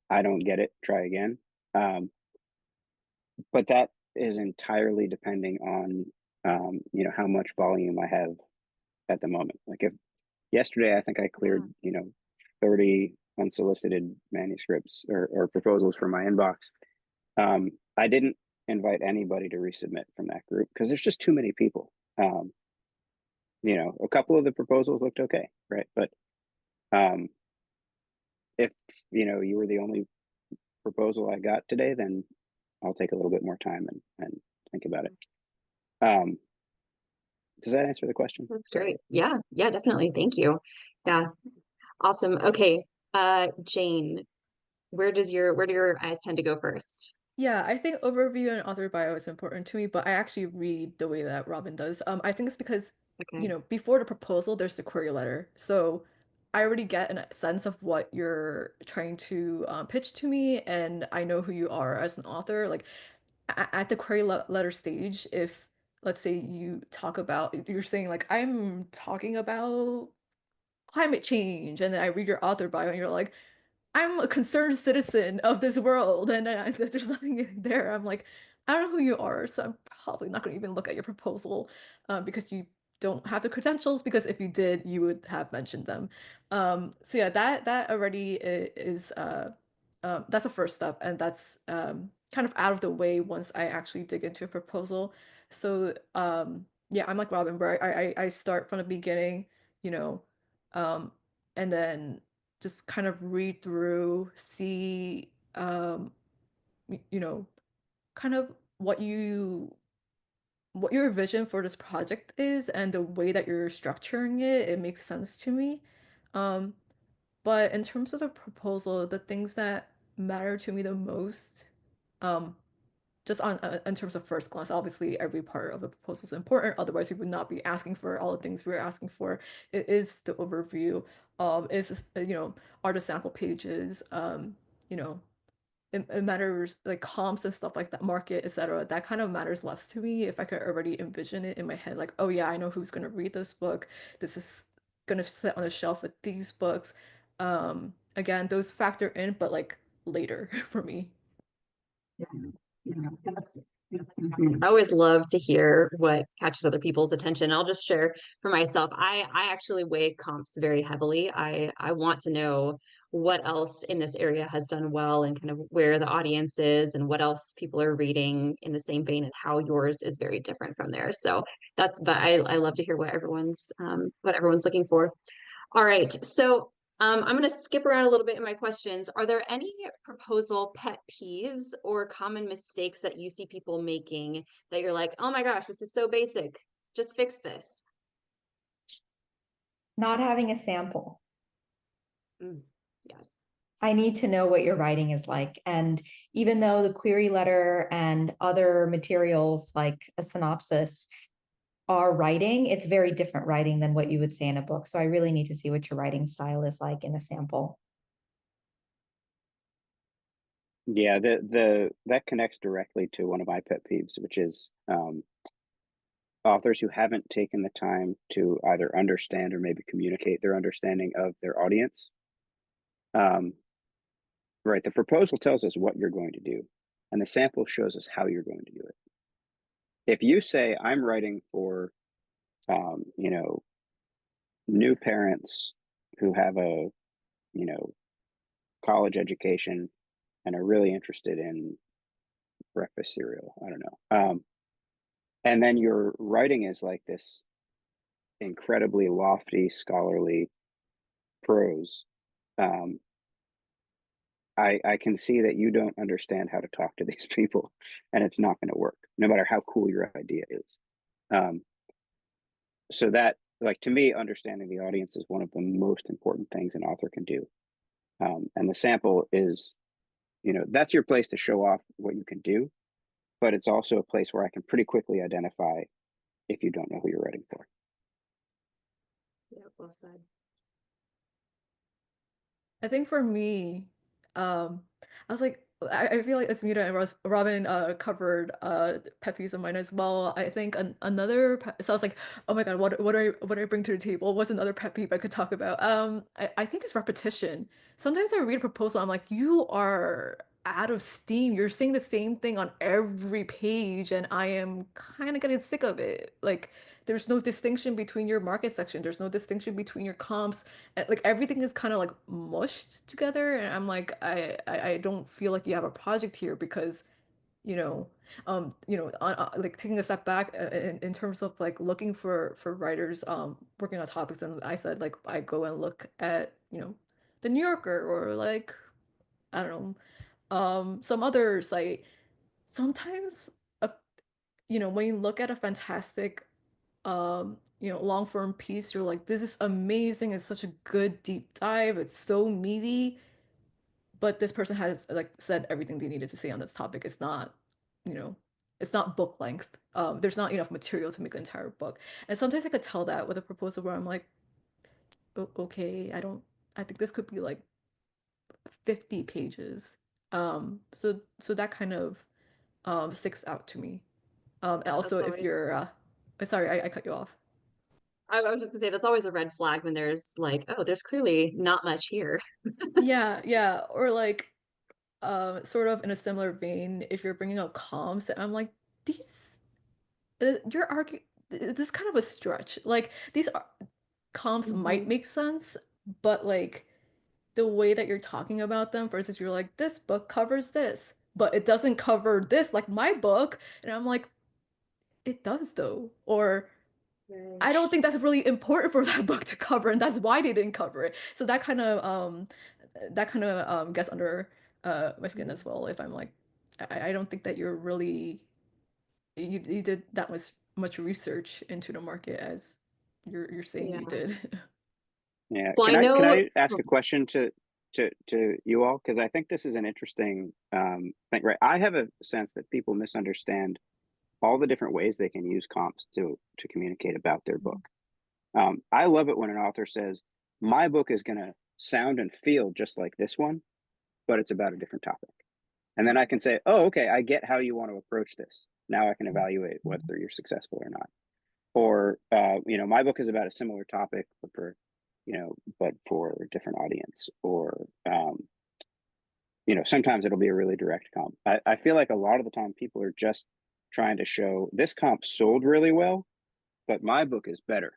I don't get it, try again. But that is entirely depending on, you know, how much volume I have at the moment. Like if yesterday, I think I cleared, you know, 30 unsolicited manuscripts or proposals from my inbox. I didn't invite anybody to resubmit from that group because there's just too many people. You know, a couple of the proposals looked okay, right? But if, you know, you were the only proposal I got today, then I'll take a little bit more time and think about it. Does that answer the question? That's great. Yeah, definitely. Thank you. Yeah, awesome. Okay, Jane, where do your eyes tend to go first? Yeah, I think overview and author bio is important to me, but I actually read the way that Robin does. I think it's because, Okay. before the proposal, there's the query letter. So I already get a sense of what you're trying to pitch to me, and I know who you are as an author. Like at the query letter stage, if let's say you're saying like, I'm talking about climate change, and then I read your author bio, and you're like, I'm a concerned citizen of this world, and there's nothing in there. I'm like, I don't know who you are, so I'm probably not going to even look at your proposal, because you don't have the credentials. Because if you did, you would have mentioned them. So yeah, that already is that's a first step, and that's kind of out of the way once I actually dig into a proposal. So yeah, I'm like Robin, where I start from the beginning, you know, um, and then just kind of read through, see, you know, kind of what your vision for this project is, and the way that you're structuring it, it makes sense to me. Um, but in terms of the proposal, the things that matter to me the most, um, just on in terms of first glance, obviously every part of the proposal is important. Otherwise, we would not be asking for all the things we're asking for. It is the overview. Are the sample pages. You know, it matters like comps and stuff like that, market, etc. That kind of matters less to me if I could already envision it in my head. Like, oh yeah, I know who's gonna read this book. This is gonna sit on a shelf with these books. Again, those factor in, but like later for me. I always love to hear what catches other people's attention. I'll just share for myself. I actually weigh comps very heavily. I want to know what else in this area has done well and kind of where the audience is and what else people are reading in the same vein and how yours is very different from theirs. So but I love to hear what everyone's looking for. All right. So I'm going to skip around a little bit in my questions. Are there any proposal pet peeves or common mistakes that you see people making that you're like, oh my gosh, this is so basic. Just fix this. Not having a sample. Yes. I need to know what your writing is like. And even though the query letter and other materials like a synopsis are writing, it's very different writing than what you would say in a book. So I really need to see what your writing style is like in a sample. Yeah, that connects directly to one of my pet peeves, which is authors who haven't taken the time to either understand or maybe communicate their understanding of their audience. Right, the proposal tells us what you're going to do, and the sample shows us how you're going to do it. If you say, I'm writing for you know, new parents who have a, you know, college education and are really interested in breakfast cereal. I don't know. And then your writing is like this incredibly lofty, scholarly prose. Um, I can see that you don't understand how to talk to these people, and it's not going to work, no matter how cool your idea is. Um, so that, like, to me, understanding the audience is one of the most important things an author can do. And the sample is, you know, that's your place to show off what you can do, but it's also a place where I can pretty quickly identify if you don't know who you're writing for. Yeah, well said. I think for me, I was like, I feel like Asmita and Robin covered pet peeves of mine as well. I think so I was like, oh my God, what do I bring to the table? What's another pet peeve I could talk about? I think it's repetition. Sometimes I read a proposal, I'm like, you are out of steam. You're saying the same thing on every page, and I am kind of getting sick of it. Like, there's no distinction between your market section. There's no distinction between your comps. Like everything is kind of like mushed together, and I'm like, I don't feel like you have a project here because like taking a step back in terms of like looking for writers working on topics, and I said like I go and look at the New Yorker or like I don't know some others. Like sometimes a when you look at a fantastic long form piece, you're like, this is amazing. It's such a good deep dive. It's so meaty. But this person has like said everything they needed to say on this topic. You know, it's not book length. There's not enough material to make an entire book. And sometimes I could tell that with a proposal where I'm like, Okay, I think this could be like 50 pages. So that kind of sticks out to me. And also That's if always, you're sorry, I cut you off. I was just gonna say, that's always a red flag when there's like, oh, there's clearly not much here. Yeah, yeah. Or like sort of in a similar vein, if you're bringing up comps, and I'm like, these, you're arguing, this is kind of a stretch. Like comps might Mhm. make sense, but like the way that you're talking about them versus you're like, this book covers this, but it doesn't cover this, like my book. And I'm like, it does though. Or Right. I don't think that's really important for that book to cover, and that's why they didn't cover it. So that kind of gets under my skin as well. If I'm like, I don't think that you're really you did that much research into the market as you're saying you Yeah. did. Yeah. Well, I Can know. I ask Oh, a question to you all? Because I think this is an interesting thing, right? I have a sense that people misunderstand all the different ways they can use comps to communicate about their book. I love it when an author says, "My book is going to sound and feel just like this one, but it's about a different topic." And then I can say, "Oh, okay, I get how you want to approach this. Now I can evaluate whether you're successful or not." Or, you know, my book is about a similar topic, but for a different audience. Or, you know, sometimes it'll be a really direct comp. I feel like a lot of the time people are just trying to show this comp sold really well, but my book is better.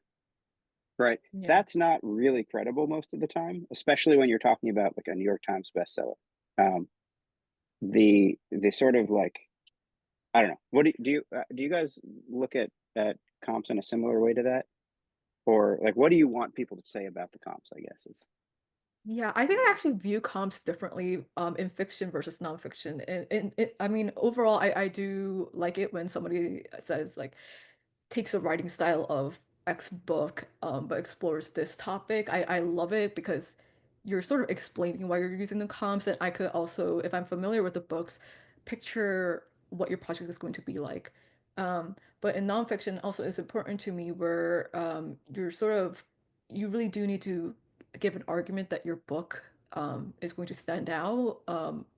Right. Yeah. That's not really credible most of the time, especially when you're talking about like a New York Times bestseller. Um, the sort of like, I don't know. What do you guys look at comps in a similar way to that? Or like, what do you want people to say about the comps, I guess is. Yeah, I think I actually view comps differently in fiction versus nonfiction. And I mean, overall, I do like it when somebody says like takes a writing style of X book, but explores this topic. I love it because you're sort of explaining why you're using the comps, and I could also, if I'm familiar with the books, picture what your project is going to be like. But in nonfiction, also it's important to me where you really do need to give an argument that your book is going to stand out.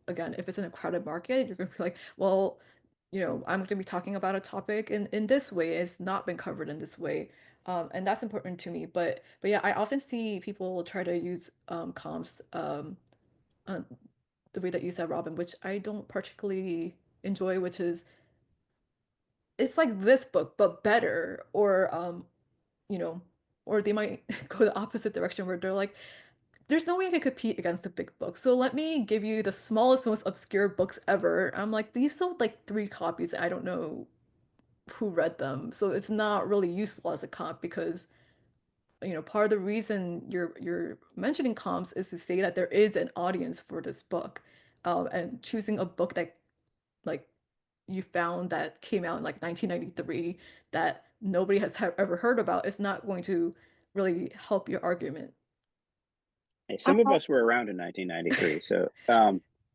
Again, if it's in a crowded market, you're going to be like, well, I'm going to be talking about a topic in this way. It's not been covered in this way. And that's important to me. But yeah, I often see people try to use comps uh, the way that you said, Robin, which I don't particularly enjoy, which is it's like this book, but better. Or you know, or they might go the opposite direction where they're like, there's no way I could compete against the big books. So let me give you the smallest, most obscure books ever. I'm like, these sold like 3 copies. I don't know who read them. So it's not really useful as a comp because, part of the reason you're mentioning comps is to say that there is an audience for this book. And choosing a book that like you found that came out in like 1993 that nobody has ever heard about is not going to really help your argument. Hey, some of us were around in 1993, so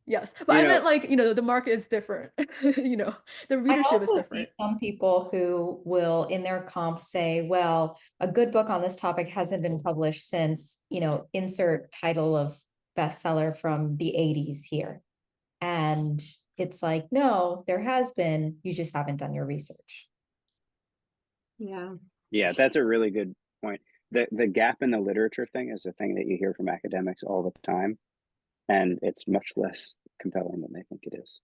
Yes, but you I know, meant like, the market is different. The I readership is also see different. some people who will, in their comps, say, well, a good book on this topic hasn't been published since, insert title of bestseller from the 80s here. And it's like, no, there has been, you just haven't done your research. Yeah. yeah, that's a really good point. The gap in the literature thing is a thing that you hear from academics all the time, and it's much less compelling than they think it is.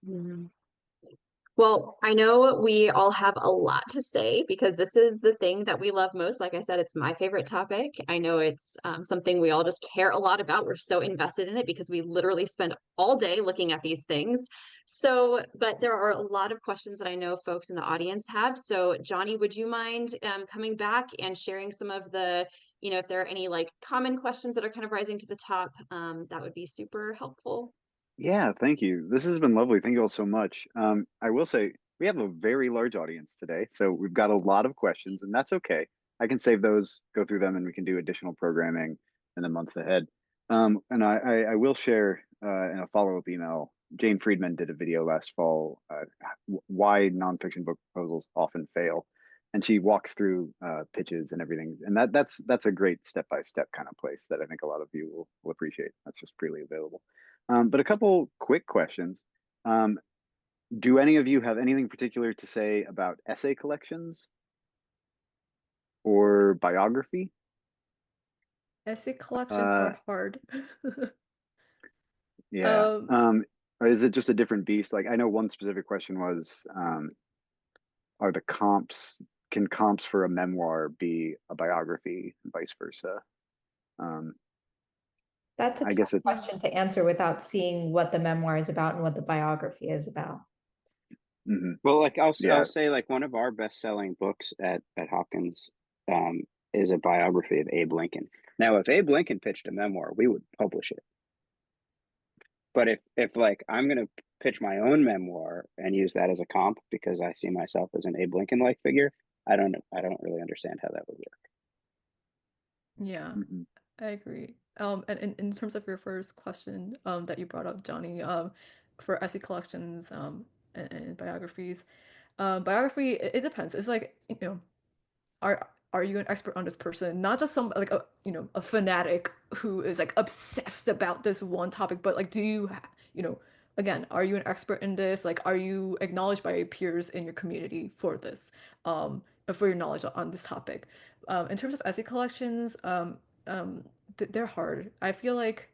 Mhm. Well, I know we all have a lot to say because this is the thing that we love most. Like I said, it's my favorite topic. I know it's something we all just care a lot about. We're so invested in it because we literally spend all day looking at these things. So, but there are a lot of questions that I know folks in the audience have. So, Johnny, would you mind coming back and sharing some of the, if there are any like common questions that are kind of rising to the top, that would be super helpful. Yeah, thank you. This has been lovely. Thank you all so much. I will say we have a very large audience today, so we've got a lot of questions, and that's okay. I can save those, go through them, and we can do additional programming in the months ahead. And I will share in a follow-up email. Jane Friedman did a video last fall, why nonfiction book proposals often fail, and she walks through pitches and everything. And that's a great step-by-step kind of place that I think a lot of you will appreciate. That's just freely available. But a couple quick questions. Do any of you have anything particular to say about essay collections or biography? Essay collections Uh, are hard. yeah. Um, Or is it just a different beast? Like I know one specific question was, are the comps, can comps for a memoir be a biography and vice versa? Um, That's a I tough guess it, question to answer without seeing what the memoir is about and what the biography is about. mhm. Well, like I'll Yeah. say like one of our best-selling books at Hopkins is a biography of Abe Lincoln. Now, if Abe Lincoln pitched a memoir, we would publish it. But if like I'm gonna pitch my own memoir and use that as a comp because I see myself as an Abe Lincoln-like figure, I don't really understand how that would work. yeah, Mhm. I agree. And in terms of your first question, that you brought up, Johnny, for essay collections, and biographies, biography, it depends. It's like, are you an expert on this person? Not just some like a fanatic who is like obsessed about this one topic, but like, do you, again, are you an expert in this? Like, are you acknowledged by your peers in your community for this, for your knowledge on this topic? In terms of essay collections, they're hard. I feel like,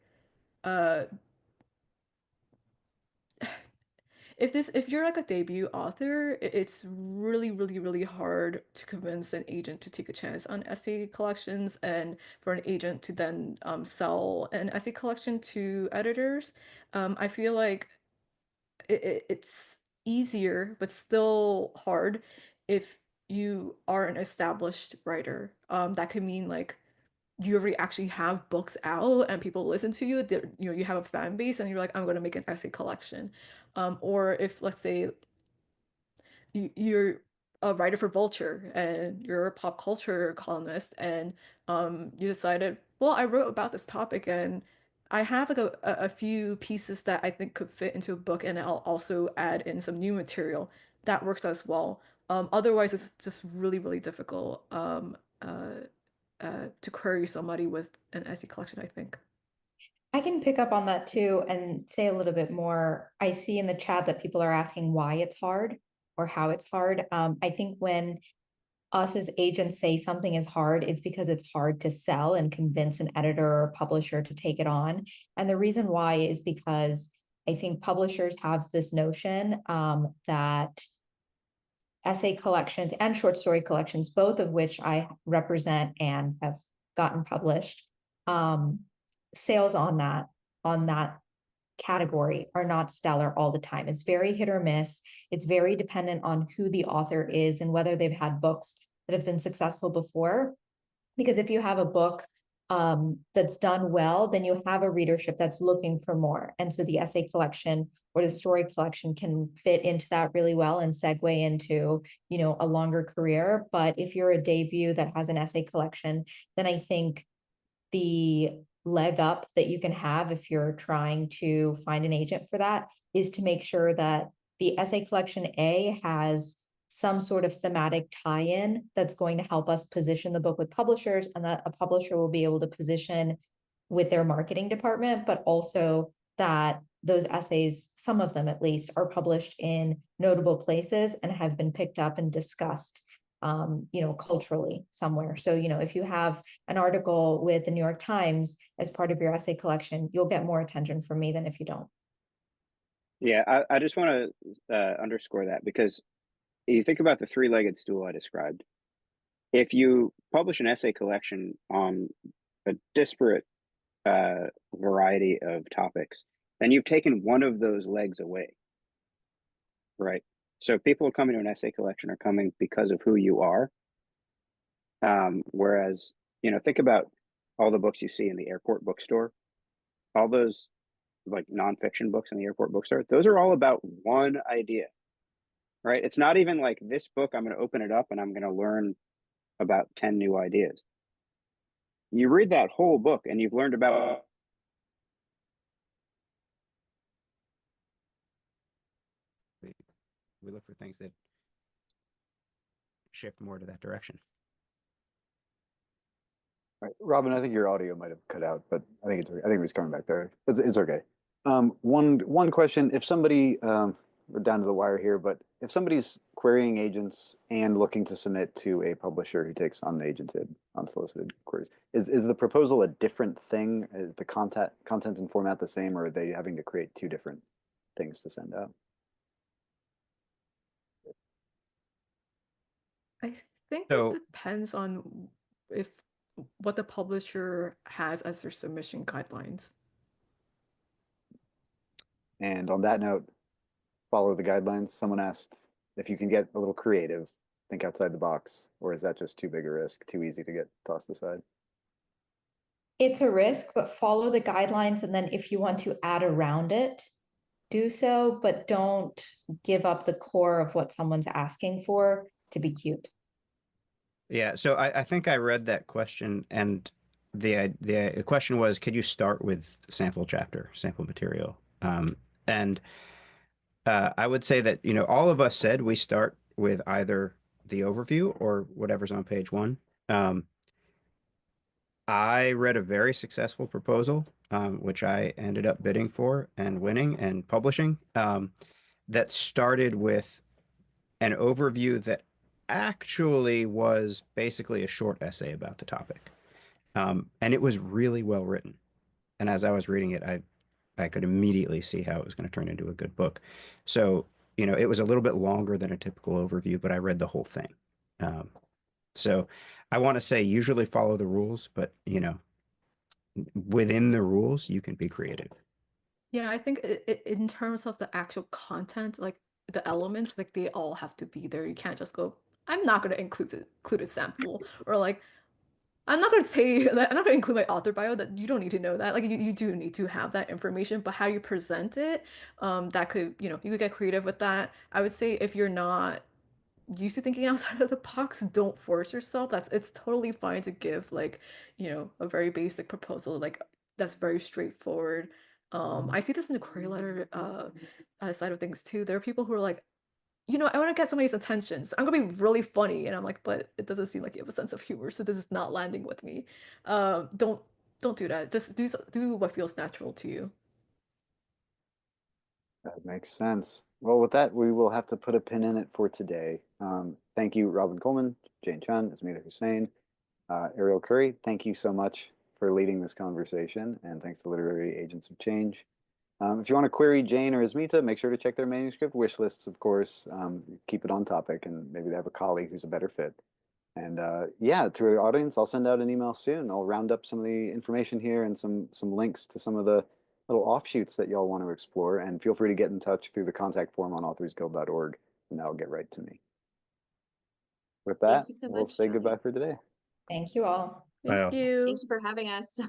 uh, if you're like a debut author, it's really, really, really hard to convince an agent to take a chance on essay collections and for an agent to then sell an essay collection to editors. I feel like it's easier, but still hard if you are an established writer. That could mean like you already actually have books out and people listen to you. You have a fan base and you're like, I'm going to make an essay collection. Or if, let's say, you're a writer for Vulture and you're a pop culture columnist and you decided, well, I wrote about this topic and I have like a few pieces that I think could fit into a book and I'll also add in some new material. That works as well. Otherwise, it's just really, really difficult to query somebody with an essay collection, I think. I can pick up on that too and say a little bit more. I see in the chat that people are asking why it's hard or how it's hard. I think when us as agents say something is hard, it's because it's hard to sell and convince an editor or publisher to take it on. And the reason why is because I think publishers have this notion that essay collections and short story collections, both of which I represent and have gotten published, sales on that category are not stellar all the time. It's very hit or miss. It's very dependent on who the author is and whether they've had books that have been successful before. Because if you have a book that's done well, then you have a readership that's looking for more. And so the essay collection or the story collection can fit into that really well and segue into, a longer career. But if you're a debut that has an essay collection, then I think the leg up that you can have if you're trying to find an agent for that is to make sure that the essay collection A has some sort of thematic tie-in that's going to help us position the book with publishers, and that a publisher will be able to position with their marketing department, but also that those essays, some of them at least, are published in notable places and have been picked up and discussed culturally somewhere. So, if you have an article with the New York Times as part of your essay collection, you'll get more attention from me than if you don't. Yeah, I just want to underscore that, because you think about the three-legged stool I described. If you publish an essay collection on a disparate variety of topics, then you've taken one of those legs away, right? So people coming to an essay collection are coming because of who you are. Whereas, think about all the books you see in the airport bookstore, all those like nonfiction books in the airport bookstore, those are all about one idea, right? It's not even like this book, I'm going to open it up and I'm going to learn about 10 new ideas. You read that whole book and you've learned about we look for things that shift more to that direction. Right. Robin, I think your audio might have cut out, but I think it was coming back there. It's okay. One question: if somebody, we're down to the wire here, but if somebody's querying agents and looking to submit to a publisher who takes unsolicited queries, is the proposal a different thing? Is the content and format the same, or are they having to create two different things to send out? I think So- it depends on what the publisher has as their submission guidelines. And on that note, follow the guidelines. Someone asked if you can get a little creative, think outside the box, or is that just too big a risk, too easy to get tossed aside? It's a risk, but follow the guidelines. And then if you want to add around it, do so, but don't give up the core of what someone's asking for to be cute. Yeah, so I think I read that question, and the question was, could you start with sample material? And I would say that, all of us said we start with either the overview or whatever's on page 1. I read a very successful proposal, which I ended up bidding for and winning and publishing, that started with an overview that actually was basically a short essay about the topic. And it was really well written. And as I was reading it, I could immediately see how it was going to turn into a good book. So, it was a little bit longer than a typical overview, but I read the whole thing. So I want to say usually follow the rules, but, within the rules, you can be creative. Yeah, I think in terms of the actual content, like the elements, like they all have to be there. You can't just go, I'm not going to include a sample, or like, I'm not going to say that I'm not going to include my author bio. That you don't need to know that. Like you do need to have that information, but how you present it, that could, you could get creative with that. I would say if you're not used to thinking outside of the box, don't force yourself. It's totally fine to give like, a very basic proposal, like that's very straightforward. I see this in the query letter side of things too. There are people who are like, I want to get somebody's attention, so I'm gonna be really funny, and I'm like, but it doesn't seem like you have a sense of humor, so this is not landing with me. Don't do that. Just do what feels natural to you. That makes sense. Well, with that, we will have to put a pin in it for today. Thank you, Robin Coleman, Jane Chun, Asmita Hussain, Ariel Curry. Thank you so much for leading this conversation, and thanks to Literary Agents of Change. If you want to query Jane or Asmita, make sure to check their manuscript wish lists, of course. Keep it on topic, and maybe they have a colleague who's a better fit. And yeah, to our audience, I'll send out an email soon. I'll round up some of the information here and some links to some of the little offshoots that y'all want to explore. And feel free to get in touch through the contact form on authorsguild.org, and that'll get right to me. With that, Thank you so we'll much, say Johnny. goodbye for today. Thank you all. Wow. Thank you. Thank you for having us.